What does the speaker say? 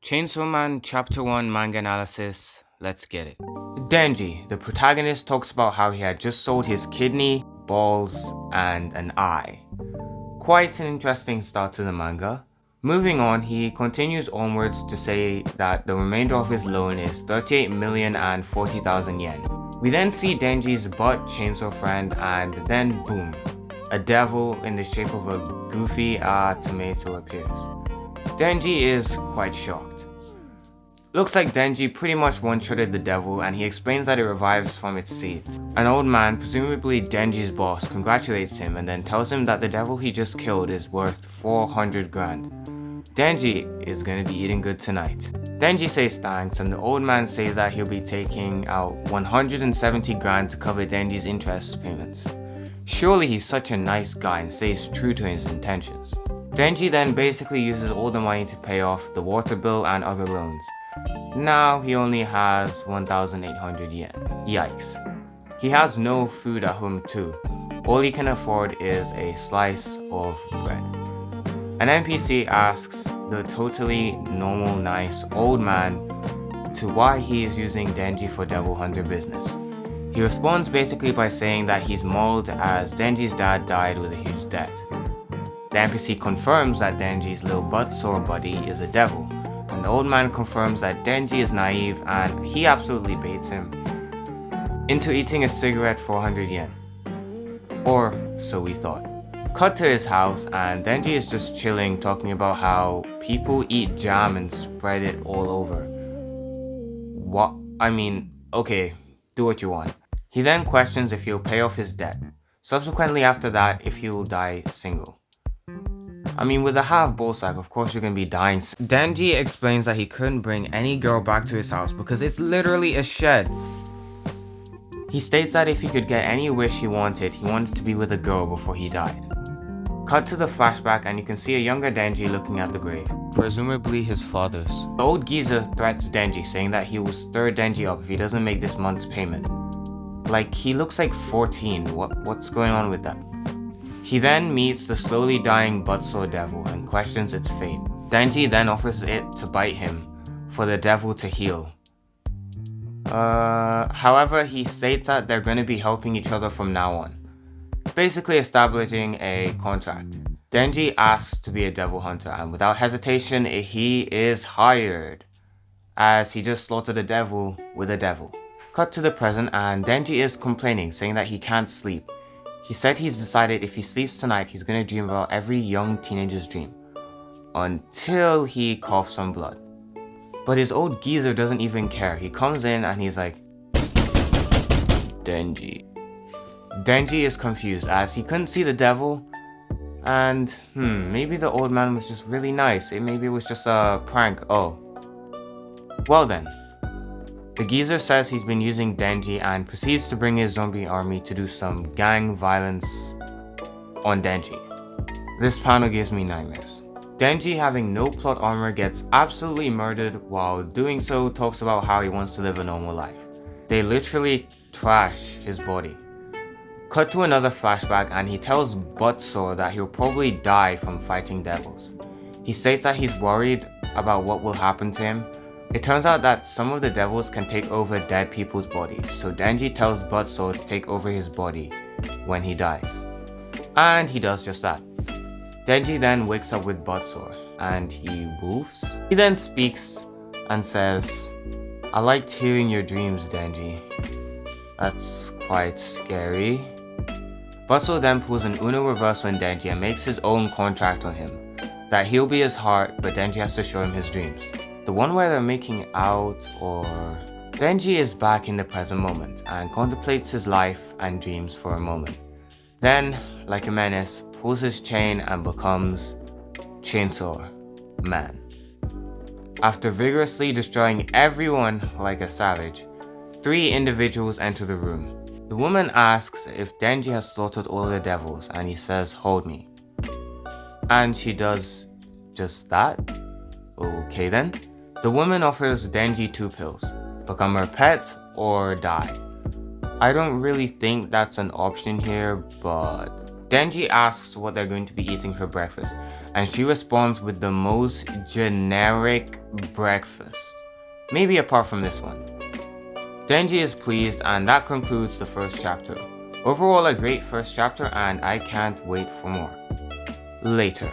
Chainsawman Chapter 1 Manga Analysis, let's get it. Denji, the protagonist, talks about how he had just sold his kidney, balls, and an eye. Quite an interesting start to the manga. Moving on, he continues onwards to say that the remainder of his loan is 38,040,000 yen. We then see Denji's butt chainsaw friend, and then boom, a devil in the shape of a goofy tomato appears. Denji is quite shocked. Looks like Denji pretty much one-shotted the devil, and he explains that it revives from its seat. An old man, presumably Denji's boss, congratulates him and then tells him that the devil he just killed is worth 400 grand. Denji is gonna be eating good tonight. Denji says thanks, and the old man says that he'll be taking out 170 grand to cover Denji's interest payments. Surely he's such a nice guy and stays true to his intentions. Denji then basically uses all the money to pay off the water bill and other loans. Now he only has 1,800 yen. Yikes. He has no food at home too. All he can afford is a slice of bread. An NPC asks the totally normal nice old man to why he is using Denji for devil hunter business. He responds basically by saying that he's mauled as Denji's dad died with a huge debt. The NPC confirms that Denji's little butt sore buddy is a devil, and the old man confirms that Denji is naive and he absolutely baits him into eating a cigarette for 100 yen. Or so we thought. Cut to his house, and Denji is just chilling, talking about how people eat jam and spread it all over. What? I mean, okay, do what you want. He then questions if he'll pay off his debt. Subsequently after that, if he will die single. I mean, with a half ball sack, of course you're gonna be dying. Denji explains that he couldn't bring any girl back to his house because it's literally a shed. He states that if he could get any wish he wanted to be with a girl before he died. Cut to the flashback, and you can see a younger Denji looking at the grave, presumably his father's. The old geezer threats Denji, saying that he will stir Denji up if he doesn't make this month's payment. Like, he looks like 14, what's going on with that? He then meets the slowly dying buttsore devil and questions its fate. Denji then offers it to bite him for the devil to heal. However, he states that they're going to be helping each other from now on, basically establishing a contract. Denji asks to be a devil hunter, and without hesitation, he is hired, as he just slaughtered a devil with a devil. Cut to the present, and Denji is complaining, saying that he can't sleep. He said he's decided if he sleeps tonight, he's going to dream about every young teenager's dream, until he coughs some blood. But his old geezer doesn't even care. He comes in and he's like, Denji. Denji is confused as he couldn't see the devil, and maybe the old man was just really nice. Maybe it was just a prank. Oh. Well then. The geezer says he's been using Denji and proceeds to bring his zombie army to do some gang violence on Denji. This panel gives me nightmares. Denji, having no plot armor, gets absolutely murdered. While doing so, talks about how he wants to live a normal life. They literally trash his body. Cut to another flashback, and he tells Buttsore that he'll probably die from fighting devils. He states that he's worried about what will happen to him. It turns out that some of the devils can take over dead people's bodies, so Denji tells Buttsore to take over his body when he dies. And he does just that. Denji then wakes up with Buttsore, and he woofs. He then speaks and says, I liked hearing your dreams, Denji. That's quite scary. Buttsore then pulls an Uno reversal on Denji and makes his own contract on him, that he'll be his heart, but Denji has to show him his dreams. The one where they're making out, or... Denji is back in the present moment and contemplates his life and dreams for a moment. Then, like a menace, pulls his chain and becomes Chainsawman. After vigorously destroying everyone like a savage, 3 individuals enter the room. The woman asks if Denji has slaughtered all the devils, and he says, hold me. And she does just that? Okay then. The woman offers Denji 2 pills, become her pet or die. I don't really think that's an option here, but Denji asks what they're going to be eating for breakfast, and she responds with the most generic breakfast. Maybe apart from this one. Denji is pleased, and that concludes the first chapter. Overall, a great first chapter, and I can't wait for more. Later.